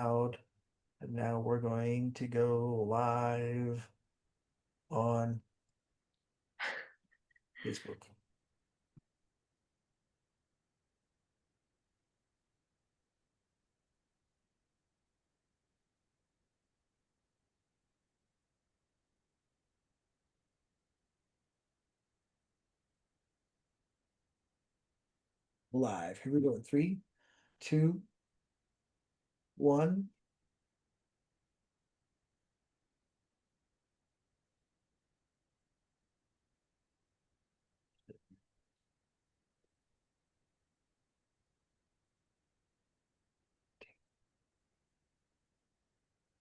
And now we're going to go live on Facebook. Live. Here we go. In three, two, one.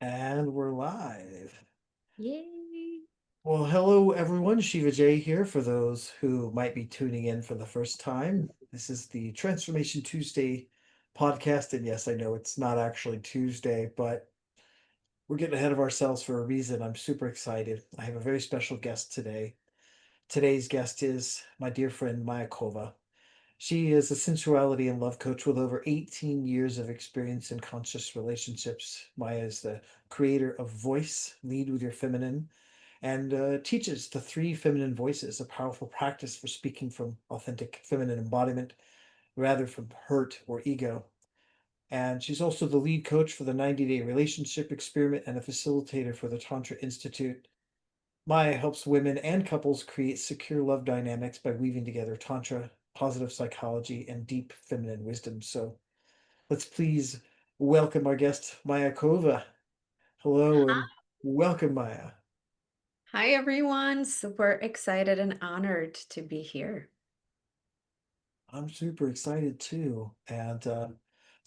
And we're live. Yay. Well, hello everyone. Shiva J here for those who might be tuning in for the first time. This is the Transformation Tuesday podcast. And yes, I know it's not actually Tuesday, but we're getting ahead of ourselves for a reason. I'm super excited. I have a very special guest today. Today's guest is my dear friend Maya Kova. She is a sensuality and love coach with over 18 years of experience in conscious relationships. Maya is the creator of Voice, Lead with Your Feminine, and teaches the three feminine voices, a powerful practice for speaking from authentic feminine embodiment rather from hurt or ego. And she's also the lead coach for the 90-day relationship experiment and a facilitator for the Tantra Institute. Maya helps women and couples create secure love dynamics by weaving together Tantra, positive psychology, and deep feminine wisdom. So let's please welcome our guest, Maya Kova. Hello and welcome, Maya. Hi, everyone. Super excited and honored to be here. I'm super excited too. And the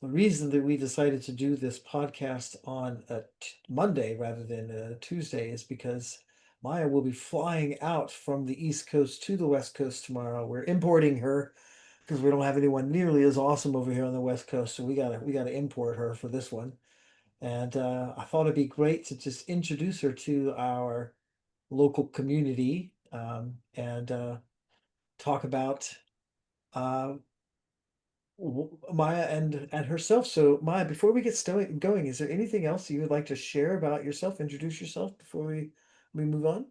reason that we decided to do this podcast on a Monday rather than a Tuesday is because Maya will be flying out from the East Coast to the West Coast tomorrow. We're importing her because we don't have anyone nearly as awesome over here on the West Coast, so we gotta import her for this one. And I thought it'd be great to just introduce her to our local community and talk about uh, Maya and herself. So Maya, before we get going, is there anything else you would like to share about yourself? Introduce yourself before we move on.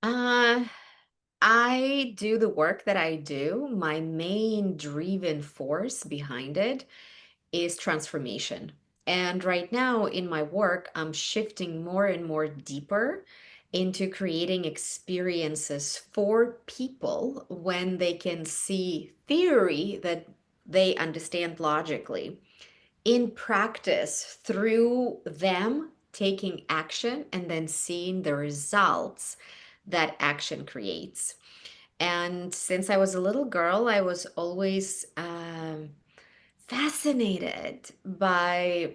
Uh, I do the work that I do. My main driving force behind it is transformation. And right now in my work, I'm shifting more and more deeper into creating experiences for people when they can see theory that they understand logically in practice through them taking action and then seeing the results that action creates. And since I was a little girl, I was always fascinated by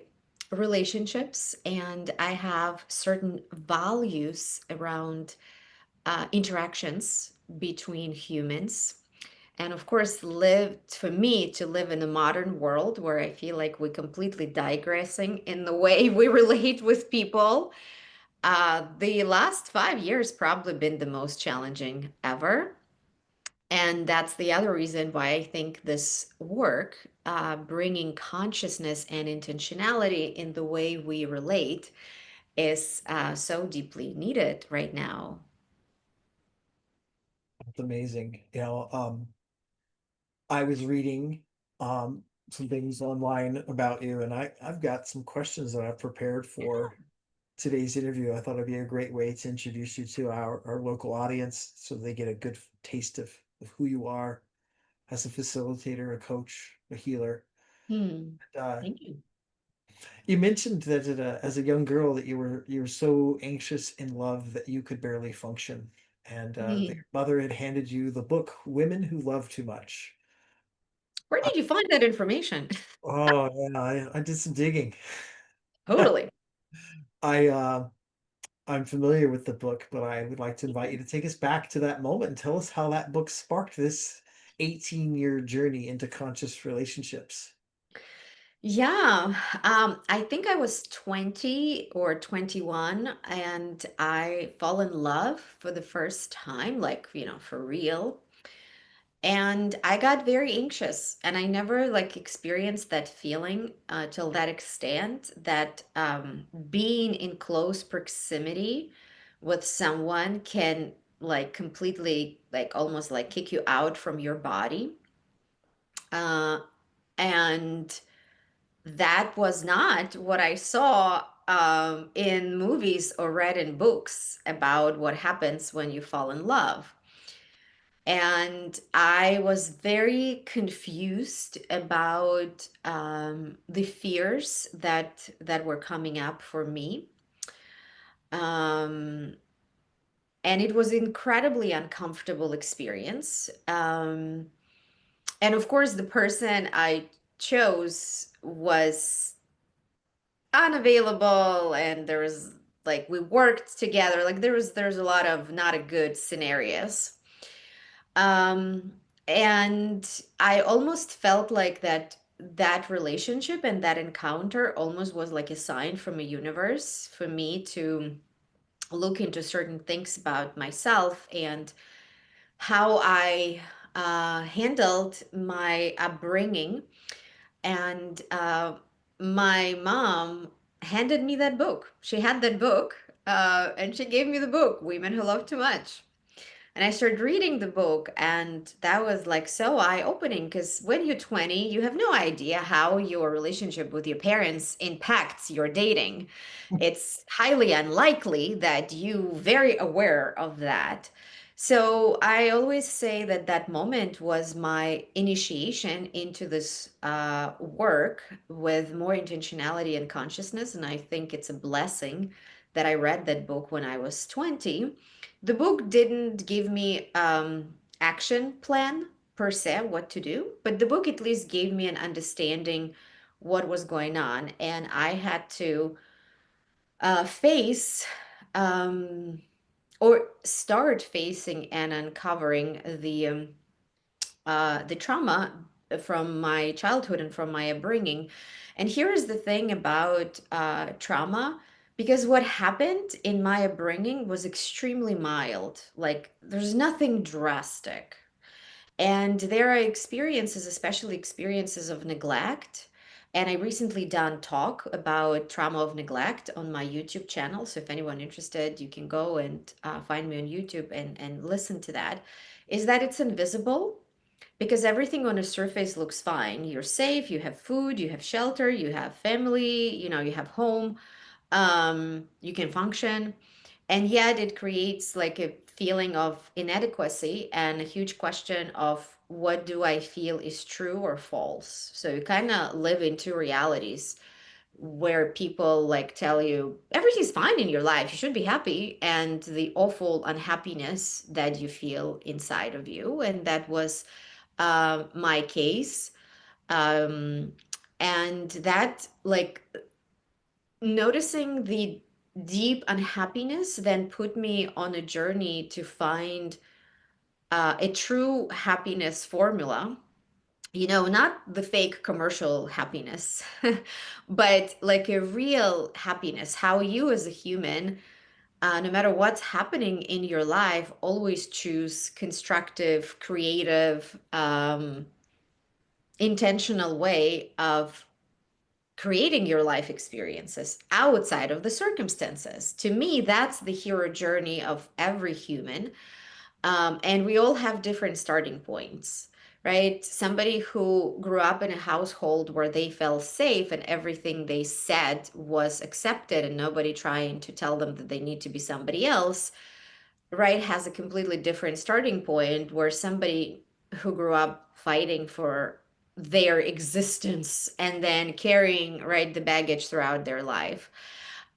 relationships, and I have certain values around interactions between humans. And of course, for me to live in the modern world where I feel like we're completely digressing in the way we relate with people, the last 5 years probably been the most challenging ever. And that's the other reason why I think this work, bringing consciousness and intentionality in the way we relate, is so deeply needed right now. That's amazing. I was reading some things online about you, and I've got some questions that I've prepared for today's interview. I thought it'd be a great way to introduce you to our local audience so they get a good taste of who you are as a facilitator, a coach, a healer. Hmm. Uh, Thank you. you mentioned that as a young girl that you were so anxious in love that you could barely function, and that Hmm. your mother had handed you the book "Women Who Love Too Much." Where I, did you find that information? oh, yeah, I did some digging. Totally. I I'm familiar with the book, but I would like to invite you to take us back to that moment and tell us how that book sparked this 18-year journey into conscious relationships. Yeah, I think I was 20 or 21 and I fall in love for the first time, like, for real. And I got very anxious, and I never like experienced that feeling till that extent that being in close proximity with someone can like completely, like almost like kick you out from your body. Uh, and that was not what I saw in movies or read in books about what happens when you fall in love. And I was very confused about the fears that were coming up for me. Um, and it was incredibly uncomfortable experience. And of course, the person I chose was unavailable, and there was like we worked together. Like there's a lot of not a good scenarios. Um, and I almost felt like that relationship and that encounter almost was like a sign from a universe for me to look into certain things about myself and how I handled my upbringing. And my mom handed me that book. She had that book, and she gave me the book, Women Who Love Too Much. And I started reading the book, and that was like so eye-opening because when you're 20, you have no idea how your relationship with your parents impacts your dating. It's highly unlikely that you very aware of that. So I always say that that moment was my initiation into this work with more intentionality and consciousness. And I think it's a blessing that I read that book when I was 20. The book didn't give me action plan per se what to do, but the book at least gave me an understanding what was going on, and I had to face um, or start facing and uncovering the trauma from my childhood and from my upbringing. And here is the thing about trauma, because what happened in my upbringing was extremely mild. Like, there's nothing drastic. And there are experiences, especially experiences of neglect. And I recently done talk about trauma of neglect on my YouTube channel. So if anyone interested, you can go and find me on YouTube and listen to that. Is that it's invisible because everything on the surface looks fine. You're safe, you have food, you have shelter, you have family, you have home, you can function. And yet it creates like a feeling of inadequacy and a huge question of what do I feel is true or false. So you kind of live in two realities where people like tell you everything's fine in your life, you should be happy, and the awful unhappiness that you feel inside of you. And that was my case. Um, and that, like, noticing the deep unhappiness then put me on a journey to find a true happiness formula. Not the fake commercial happiness, but like a real happiness, how you as a human, no matter what's happening in your life, always choose constructive, creative, intentional way of creating your life experiences outside of the circumstances. To me, that's the hero journey of every human. And we all have different starting points, right? Somebody who grew up in a household where they felt safe and everything they said was accepted and nobody trying to tell them that they need to be somebody else, right, has a completely different starting point where somebody who grew up fighting for their existence and then carrying, right, the baggage throughout their life.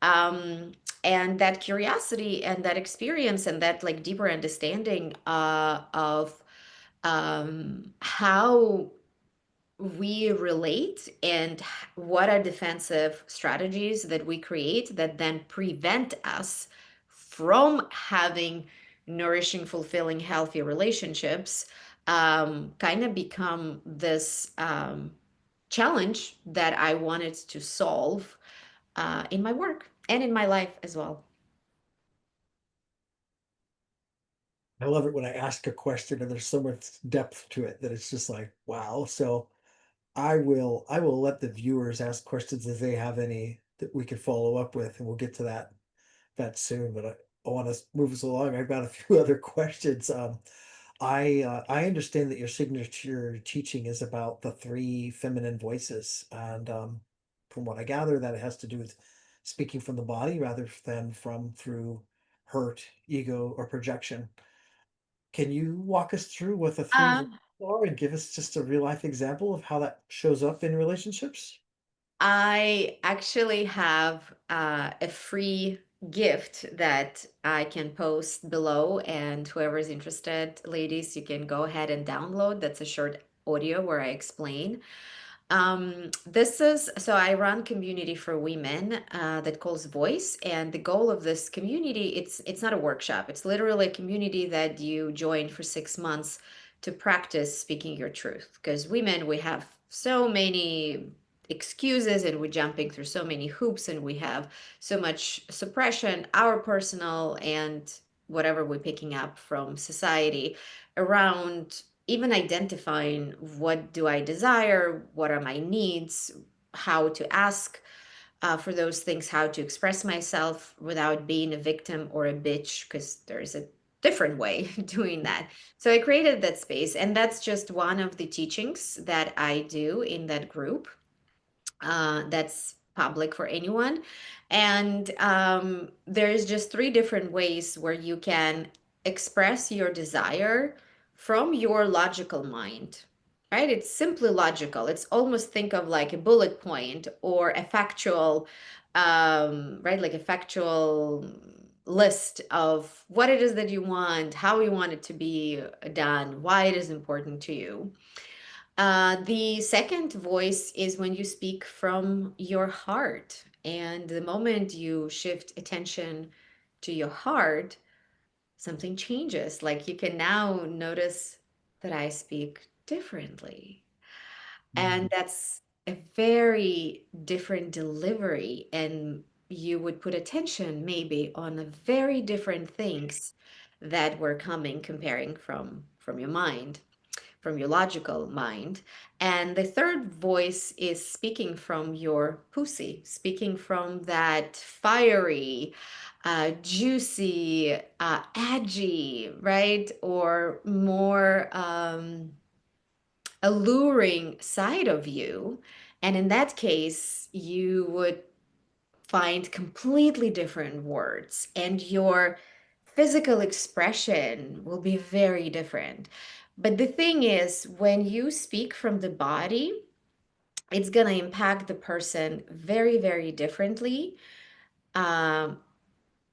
Um, and that curiosity and that experience and that like deeper understanding of how we relate and what are defensive strategies that we create that then prevent us from having nourishing, fulfilling, healthy relationships, kind of become this challenge that I wanted to solve in my work and in my life as well. I love it when I ask a question and there's so much depth to it that it's just like, wow. So I will let the viewers ask questions if they have any that we could follow up with, and we'll get to that soon. But I want to move us along. I've got a few other questions. I understand that your signature teaching is about the three feminine voices, and from what I gather, that it has to do with speaking from the body rather than from through hurt, ego, or projection. Can you walk us through what the three voices Um, are and give us just a real life example of how that shows up in relationships? I actually have a free gift that I can post below, and whoever is interested, ladies, you can go ahead and download. That's a short audio where I explain. This is so I run community for women that calls Voice, and the goal of this community, it's not a workshop. It's literally a community that you join for 6 months to practice speaking your truth. Because women, we have so many excuses and we're jumping through so many hoops and we have so much suppression, our personal and whatever we're picking up from society around even identifying what do I desire, what are my needs, how to ask for those things, how to express myself without being a victim or a bitch, because there's a different way doing that. So I created that space, and that's just one of the teachings that I do in that group that's public for anyone. And there's just three different ways where you can express your desire from your logical mind, right? It's simply logical. It's almost think of like a bullet point or a factual, right? Like a factual list of what it is that you want, how you want it to be done, why it is important to you. The second voice is when you speak from your heart. And the moment you shift attention to your heart, something changes. Like you can now notice that I speak differently. And Mm. that's a very different delivery. And you would put attention maybe on a very different things that were coming comparing from your mind, from your logical mind. And the third voice is speaking from your pussy, speaking from that fiery, juicy, edgy, right? Or more alluring side of you. And in that case, you would find completely different words, and your physical expression will be very different. But the thing is, when you speak from the body, it's going to impact the person very, very differently, um,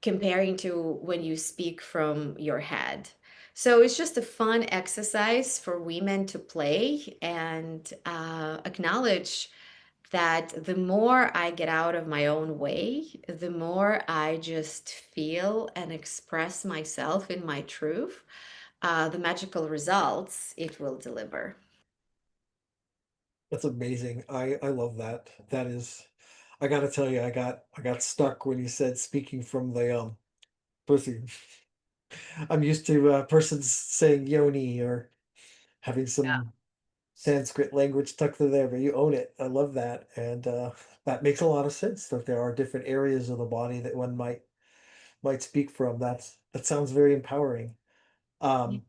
comparing to when you speak from your head. So it's just a fun exercise for women to play and acknowledge that the more I get out of my own way, the more I just feel and express myself in my truth, the magical results it will deliver. That's amazing. I love that. That is, I gotta tell you, I got stuck when you said speaking from the pussy. I'm used to persons saying yoni or having some Sanskrit language tucked in there, but you own it. I love that, and that makes a lot of sense that there are different areas of the body that one might speak from. That sounds very empowering. Yeah. Um,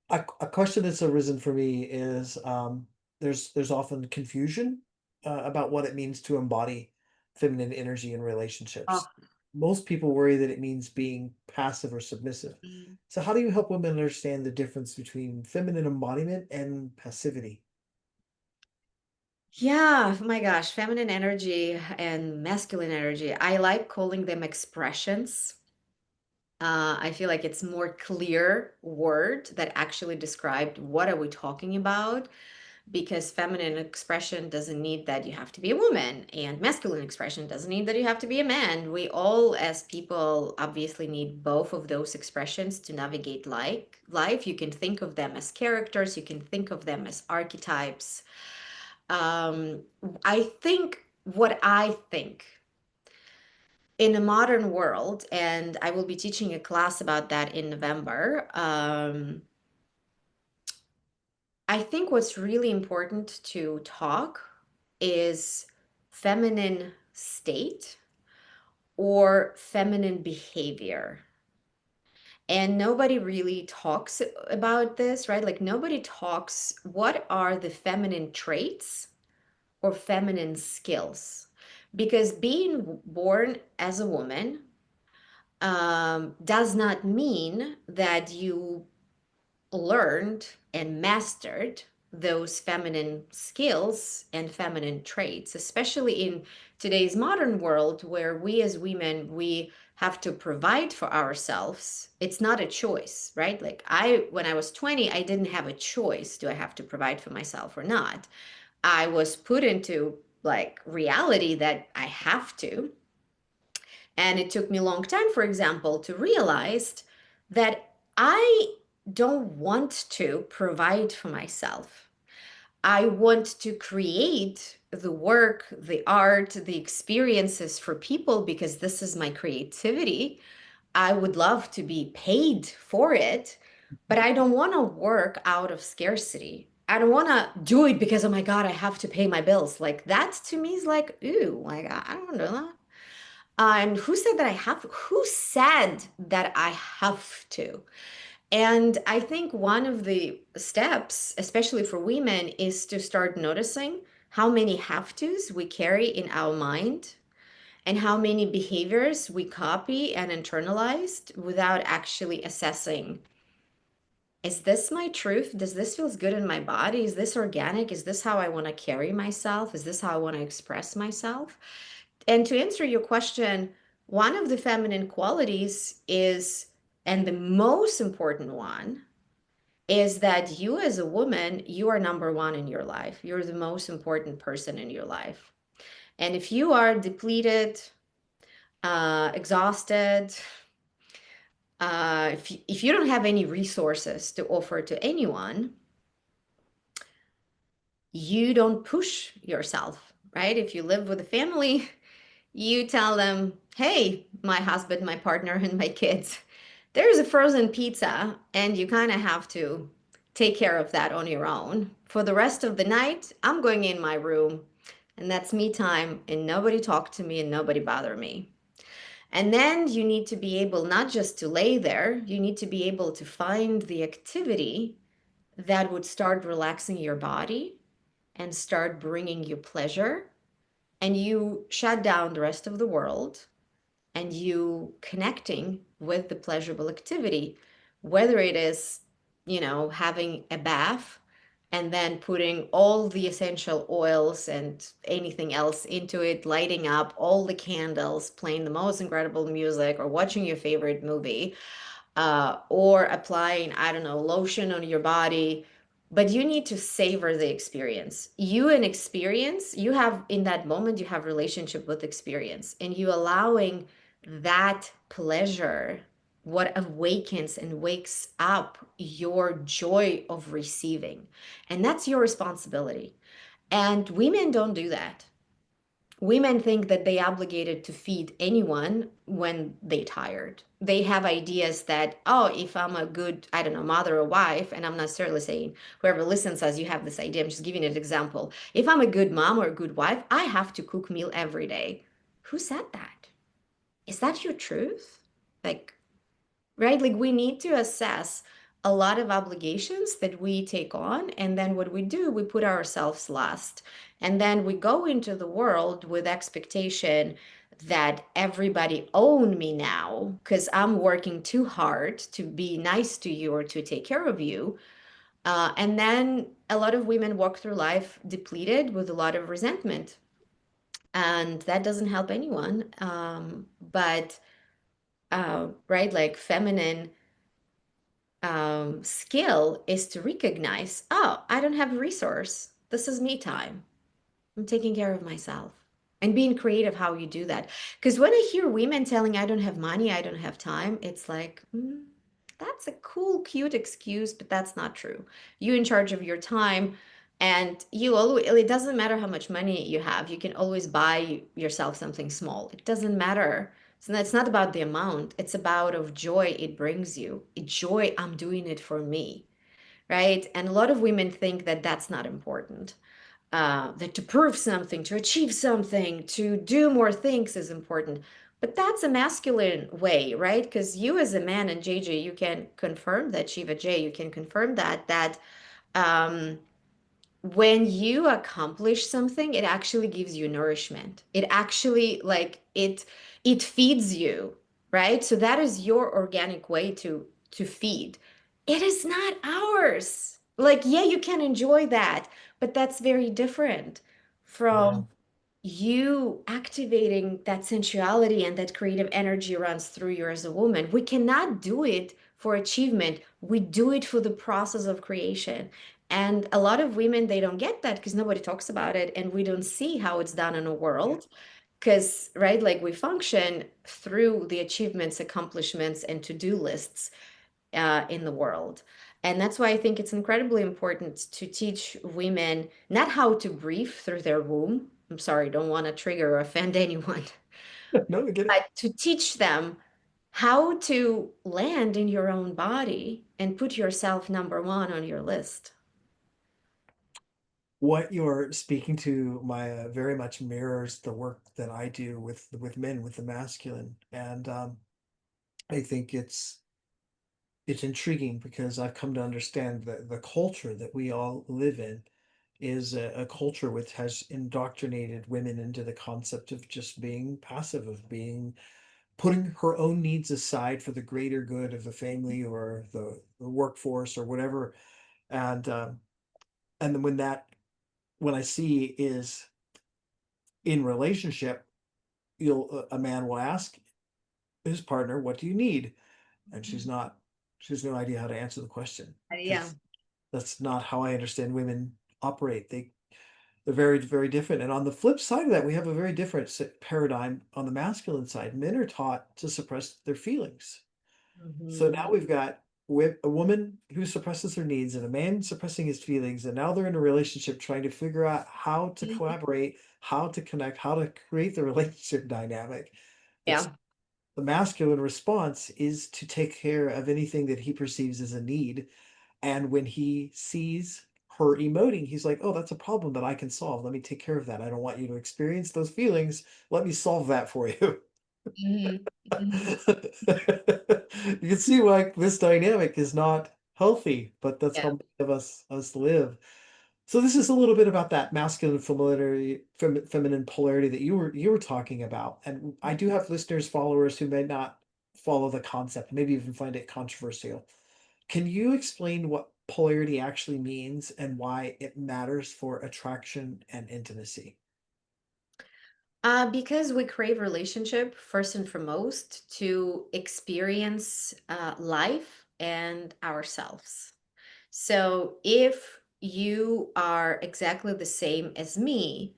a question that's arisen for me is there's often confusion about what it means to embody feminine energy in Oh, relationships. Most people worry that it means being passive or submissive. mm. So, how do you help women understand the difference between feminine embodiment and passivity? Yeah, oh my gosh, feminine energy and masculine energy. I like calling them expressions. I feel like it's more clear word that actually described what are we talking about, because feminine expression doesn't need that you have to be a woman and masculine expression doesn't need that you have to be a man. We all as people obviously need both of those expressions to navigate like life. You can think of them as characters, you can think of them as archetypes. um I think what I think in a modern world, and I will be teaching a class about that in November. I think what's really important to talk is feminine state or feminine behavior. And nobody really talks about this, right? Like nobody talks what are the feminine traits or feminine skills. Because being born as a woman does not mean that you learned and mastered those feminine skills and feminine traits, especially in today's modern world where we as women, we have to provide for ourselves. It's not a choice, right? Like when I was 20, I didn't have a choice. Do I have to provide for myself or not? I was put into like reality that I have to. And it took me a long time, for example, to realize that I don't want to provide for myself. I want to create the work, the art, the experiences for people because this is my creativity. I would love to be paid for it, but I don't want to work out of scarcity. I don't want to do it because, oh my God, I have to pay my bills. Like that to me is like, ooh, like I don't know that. And who said that I have? Who said that I have to? And I think one of the steps, especially for women, is to start noticing how many have tos we carry in our mind and how many behaviors we copy and internalized without actually assessing, is this my truth? Does this feels good in my body? Is this organic? Is this how I want to carry myself? Is this how I want to express myself? And to answer your question, one of the feminine qualities is, and the most important one, is that you as a woman, you are number one in your life. You're the most important person in your life. And if you are depleted, exhausted, if you don't have any resources to offer to anyone, you don't push yourself, right? If you live with a family, you tell them, hey, my husband, my partner, and my kids, there's a frozen pizza, and you kind of have to take care of that on your own. For the rest of the night, I'm going in my room, and that's me time, and nobody talk to me and nobody bother me. And then you need to be able not just to lay there, you need to be able to find the activity that would start relaxing your body and start bringing you pleasure, and you shut down the rest of the world and you connecting with the pleasurable activity, whether it is, having a bath and then putting all the essential oils and anything else into it, lighting up all the candles, playing the most incredible music, or watching your favorite movie, or applying, I don't know, lotion on your body. But you need to savor the experience. You have in that moment, you have relationship with experience, and you allowing that pleasure, what awakens and wakes up your joy of receiving. And that's your responsibility. And women don't do that. Women think that they obligated to feed anyone when they tired. They have ideas that, oh, if I'm a good, I don't know, mother or wife, and I'm not necessarily saying whoever listens says you have this idea, I'm just giving an example. If I'm a good mom or a good wife, I have to cook meal every day. Who said that? Is that your truth? Like, right? Like we need to assess a lot of obligations that we take on. And then what we do, we put ourselves last. And then we go into the world with expectation that everybody own me now because I'm working too hard to be nice to you or to take care of you. And then a lot of women walk through life depleted with a lot of resentment. And that doesn't help anyone. Right, like feminine skill is to recognize, oh, I don't have a resource. This is me time. I'm taking care of myself. And being creative how you do that. Because when I hear women telling, I don't have money, I don't have time, it's like, that's a cool, cute excuse, but that's not true. You in charge of your time, and you always, it doesn't matter how much money you have. You can always buy yourself something small. It doesn't matter So it's not about the amount, it's about of joy it brings you. Joy, I'm doing it for me, right? And a lot of women think that that's not important. That to prove something, to achieve something, to do more things is important. But that's a masculine way, right? Because you as a man, and JJ, you can confirm that, Shiva J, you can confirm that um, when you accomplish something, it actually gives you nourishment. It actually like it feeds you, right? So that is your organic way to feed. It is not ours. Like, yeah, you can enjoy that, but that's very different Yeah. from you activating that sensuality and that creative energy runs through you as a woman. We cannot do it for achievement. We do it for the process of creation. And a lot of women, they don't get that because nobody talks about it and we don't see how it's done in a world. Because, right, like we function through the achievements, accomplishments, and to-do lists in the world. And that's why I think it's incredibly important to teach women not how to breathe through their womb. I'm sorry, don't want to trigger or offend anyone, No, I get it. but to teach them how to land in your own body and put yourself number one on your list. What you're speaking to, Maya, very much mirrors the work that I do with men, with the masculine. And I think it's intriguing because I've come to understand that the culture that we all live in is a culture which has indoctrinated women into the concept of just being passive, of being putting her own needs aside for the greater good of the family or the workforce or whatever. And then when I see is in relationship, you'll a man will ask his partner, "What do you need?" And she has no idea how to answer the question Yeah. because that's not how I understand women operate. They're very, very different. And on the flip side of that, we have a very different paradigm on the masculine side. Men are taught to suppress their feelings. So now Mhm. we've got with a woman who suppresses her needs and a man suppressing his feelings, and now they're in a relationship trying to figure out how to collaborate, how to connect, how to create the relationship dynamic. It's Yeah. the masculine response is to take care of anything that he perceives as a need. And when he sees her emoting, he's like, oh, that's a problem that I can solve. Let me take care of that. I don't want you to experience those feelings. Let me solve that for you. Mhm. Mhm. You can see why this dynamic is not healthy, but that's how Yeah. many of us live. So this is a little bit about that masculine polarity, feminine polarity that you were talking about. And I do have listeners, followers who may not follow the concept, maybe even find it controversial. Can you explain what polarity actually means and why it matters for attraction and intimacy? Because we crave relationship first and foremost to experience life and ourselves. So if you are exactly the same as me,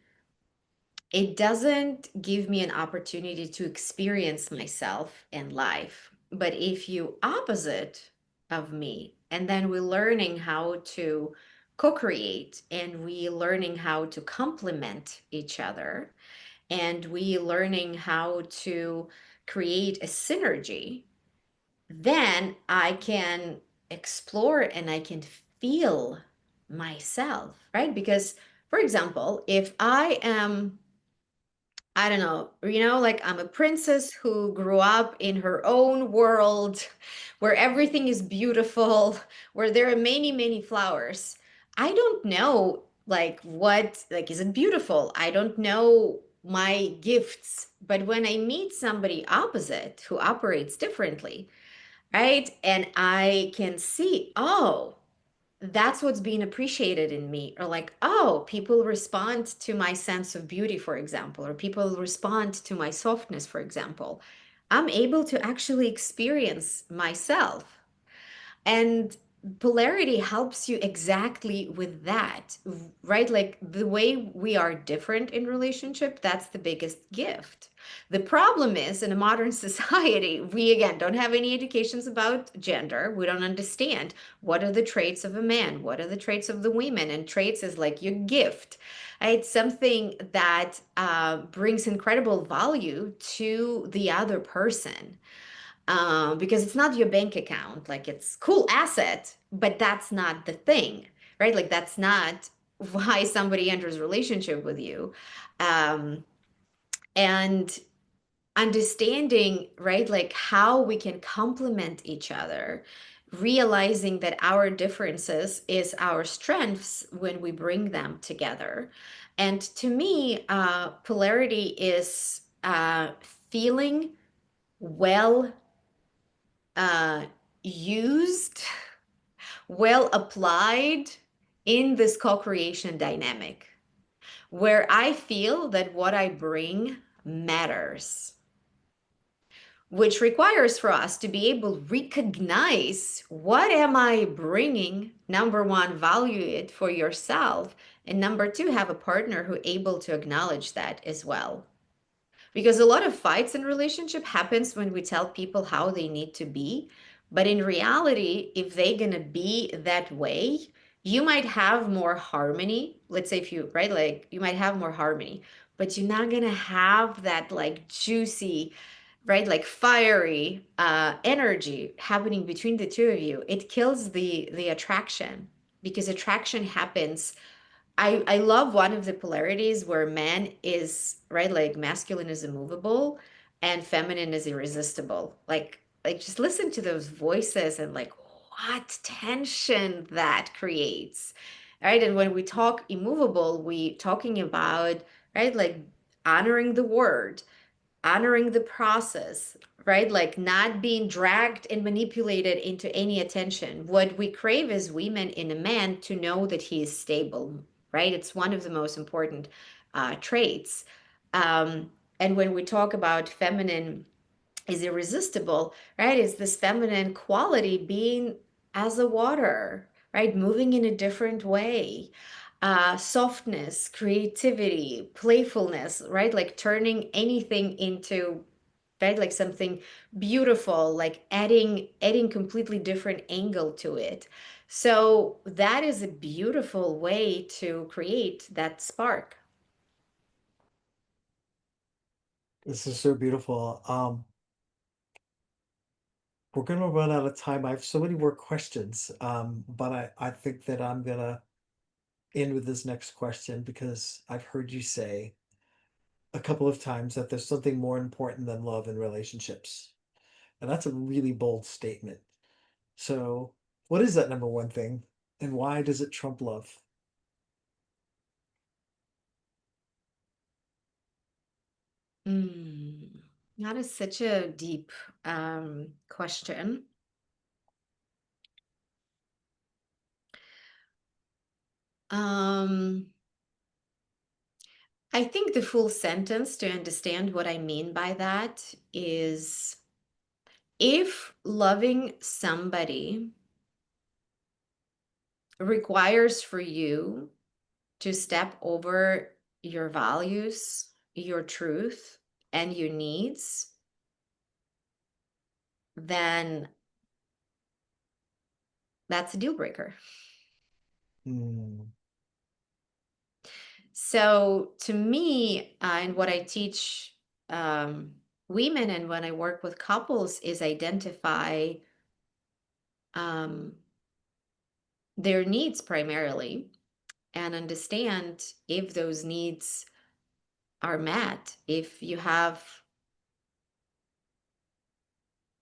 it doesn't give me an opportunity to experience myself and life. But if you opposite of me, and then we're learning how to co-create and we learning how to complement each other and we learning how to create a synergy, then I can explore and I can feel myself, right? Because, for example, if I am, I don't know, like I'm a princess who grew up in her own world where everything is beautiful, where there are many, many flowers. I don't know, like, is it beautiful? I don't know my gifts. But when I meet somebody opposite who operates differently, right? And I can see, oh, that's what's being appreciated in me. Or like, oh, people respond to my sense of beauty, for example, or people respond to my softness, for example. I'm able to actually experience myself. And polarity helps you exactly with that, right? Like the way we are different in relationship, that's the biggest gift. The problem is in a modern society, we again don't have any educations about gender. We don't understand what are the traits of a man, what are the traits of the women, and traits is like your gift. It's something that brings incredible value to the other person, because it's not your bank account. Like it's cool asset, but that's not the thing, right? Like that's not why somebody enters relationship with you. Um, and understanding, right, like how we can complement each other, realizing that our differences is our strengths when we bring them together. And to me, polarity is feeling well uh, used, well applied in this co-creation dynamic, where I feel that what I bring matters, which requires for us to be able to recognize what am I bringing. Number one, value it for yourself, and number two, have a partner who able to acknowledge that as well. Because a lot of fights in relationship happens when we tell people how they need to be, but in reality, if they're gonna be that way, you might have more harmony. Let's say if you, right, like you might have more harmony, but you're not gonna have that like juicy, right, like fiery energy happening between the two of you. It kills the attraction, because attraction happens. I love one of the polarities where man is, right, like masculine is immovable and feminine is irresistible. Like just listen to those voices and like what tension that creates. Right? And when we talk immovable, we talking about, right, like honoring the word, honoring the process, right? Like not being dragged and manipulated into any attention. What we crave as women in a man to know that he is stable, right? It's one of the most important traits. Um, and when we talk about feminine is irresistible, right? It's this feminine quality being as a water, right? Moving in a different way. Softness, creativity, playfulness, right? Like turning anything into, right, like something beautiful, like adding completely different angle to it. So that is a beautiful way to create that spark. This is so beautiful. We're gonna run out of time. I have so many more questions, but I think that I'm gonna end with this next question because I've heard you say a couple of times that there's something more important than love in relationships. And that's a really bold statement. So, what is that number one thing, and why does it trump love? Mm, that is such a deep question. Um, I think the full sentence to understand what I mean by that is, if loving somebody requires for you to step over your values, your truth, and your needs, then that's a deal breaker. Hmm. So, to me, and what I teach women and when I work with couples is identify um, their needs primarily and understand if those needs are met, if you have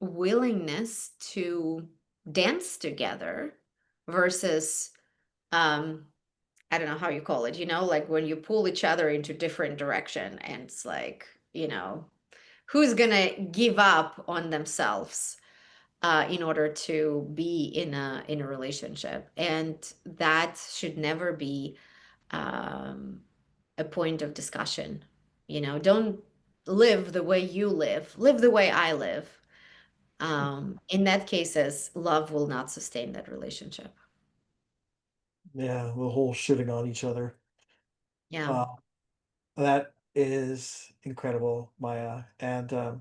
willingness to dance together versus um I don't know how you call it, like when you pull each other into different direction and it's like, who's gonna give up on themselves in order to be in a relationship. And that should never be um a point of discussion. Don't live the way you live the way I live. In that cases, love will not sustain that relationship. Yeah, the whole shitting on each other. Yeah. Uh, that is incredible, Maya. And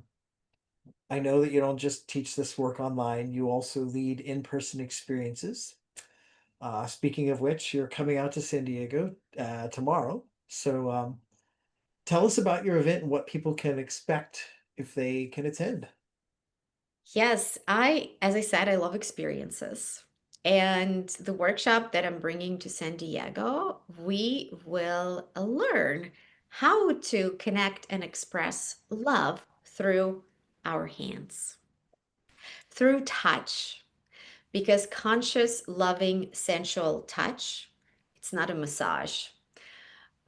I know that you don't just teach this work online, you also lead in-person experiences. Speaking of which, you're coming out to San Diego tomorrow. So tell us about your event and what people can expect if they can attend. Yes, as I said, I love experiences. And the workshop that I'm bringing to San Diego, we will learn how to connect and express love through our hands, through touch, because conscious, loving, sensual touch, it's not a massage.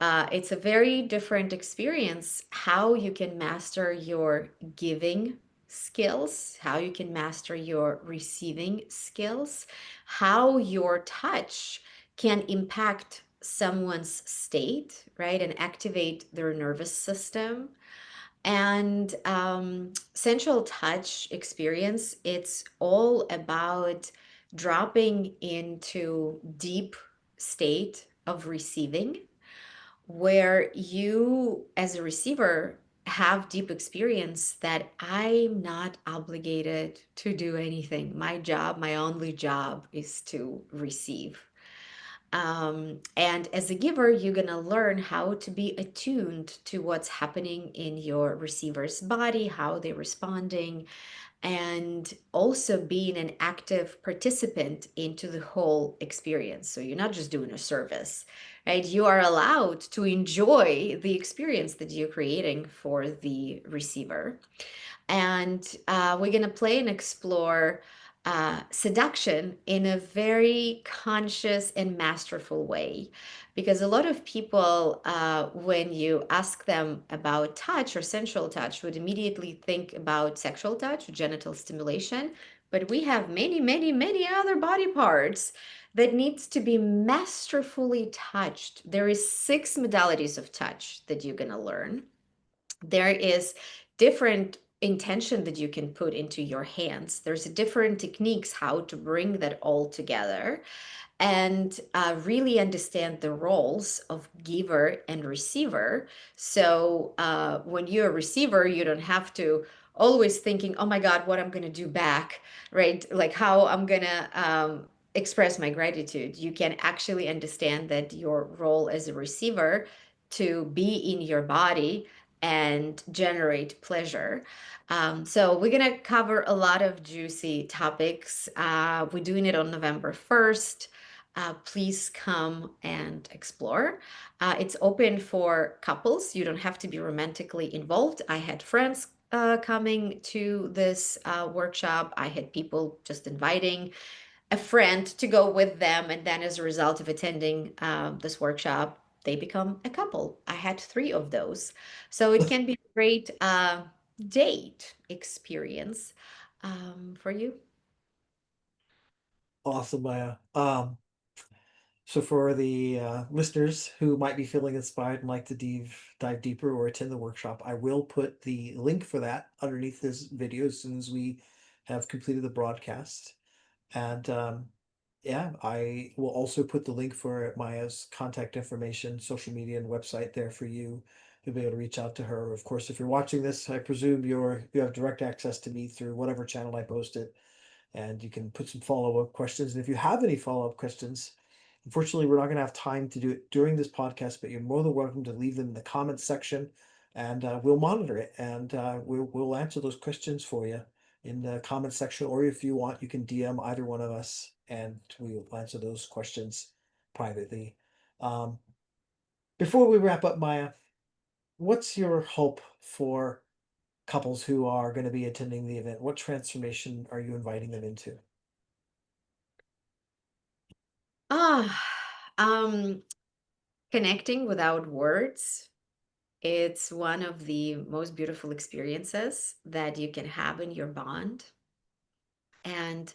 It's a very different experience how you can master your giving skills, how you can master your receiving skills, how your touch can impact someone's state, right, and activate their nervous system. And sensual touch experience, it's all about dropping into deep state of receiving where you, as a receiver, have deep experience that I'm not obligated to do anything. My job, my only job is to receive. And as a giver, you're going to learn how to be attuned to what's happening in your receiver's body, how they're responding, and also being an active participant into the whole experience. So you're not just doing a service, right? You are allowed to enjoy the experience that you're creating for the receiver. And we're going to play and explore seduction in a very conscious and masterful way. Because a lot of people, when you ask them about touch or sensual touch, would immediately think about sexual touch, genital stimulation. But we have many, many, many other body parts that needs to be masterfully touched. There is 6 modalities of touch that you're going to learn. There is different intention that you can put into your hands. There's different techniques how to bring that all together and really understand the roles of giver and receiver. So when you're a receiver, you don't have to always thinking, oh my God, what I'm going to do back, right? Like how I'm going to express my gratitude. You can actually understand that your role as a receiver to be in your body and generate pleasure. So we're going to cover a lot of juicy topics. We're doing it on November 1st. Please come and explore. It's open for couples. You don't have to be romantically involved. I had friends coming to this workshop. I had people just inviting a friend to go with them. And then, as a result of attending this workshop, they become a couple. I had 3 of those. So it can be a great date experience for you. Awesome, Maya. So for the listeners who might be feeling inspired and like to dive deeper or attend the workshop, I will put the link for that underneath this video as soon as we have completed the broadcast. And yeah, I will also put the link for Maya's contact information, social media, and website there for you. You'll be able to reach out to her. Of course, if you're watching this, I presume you have direct access to me through whatever channel I post it, and you can put some follow-up questions. And if you have any follow-up questions, unfortunately, we're not going to have time to do it during this podcast, but you're more than welcome to leave them in the comments section, and we'll monitor it, and we'll answer those questions for you in the comments section. Or if you want, you can DM either one of us, and we'll answer those questions privately. Um, Before we wrap up, Maya, what's your hope for couples who are going to be attending the event? What transformation are you inviting them into? Ah, um, connecting without words. It's one of the most beautiful experiences that you can have in your bond. And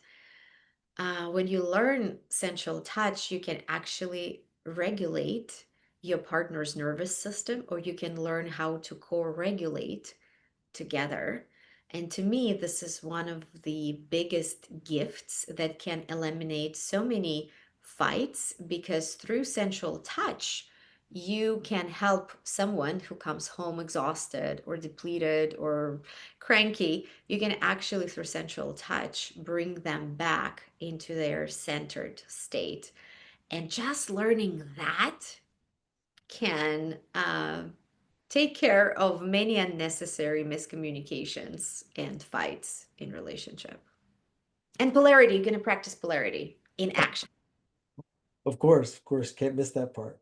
when you learn sensual touch, you can actually regulate your partner's nervous system, or you can learn how to co regulate together. And to me, this is one of the biggest gifts that can eliminate so many fights because through sensual touch, you can help someone who comes home exhausted or depleted or cranky. You can actually, through sensual touch, bring them back into their centered state. And just learning that can take care of many unnecessary miscommunications and fights in relationship. And polarity, you're going to practice polarity in action. Of course, can't miss that part.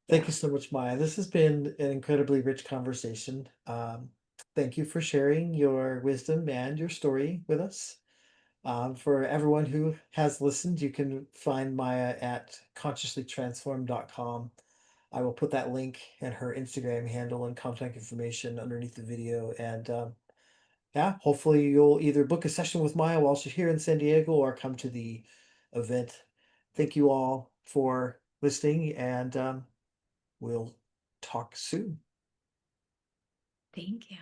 Thank Yeah. you so much, Maya. This has been an incredibly rich conversation. Thank you for sharing your wisdom and your story with us. For everyone who has listened, you can find Maya at consciouslytransform.com. I will put that link and her Instagram handle and contact information underneath the video. And yeah, hopefully you'll either book a session with Maya while she's here in San Diego or come to the event. Thank you all for listening, and we'll talk soon. Thank you.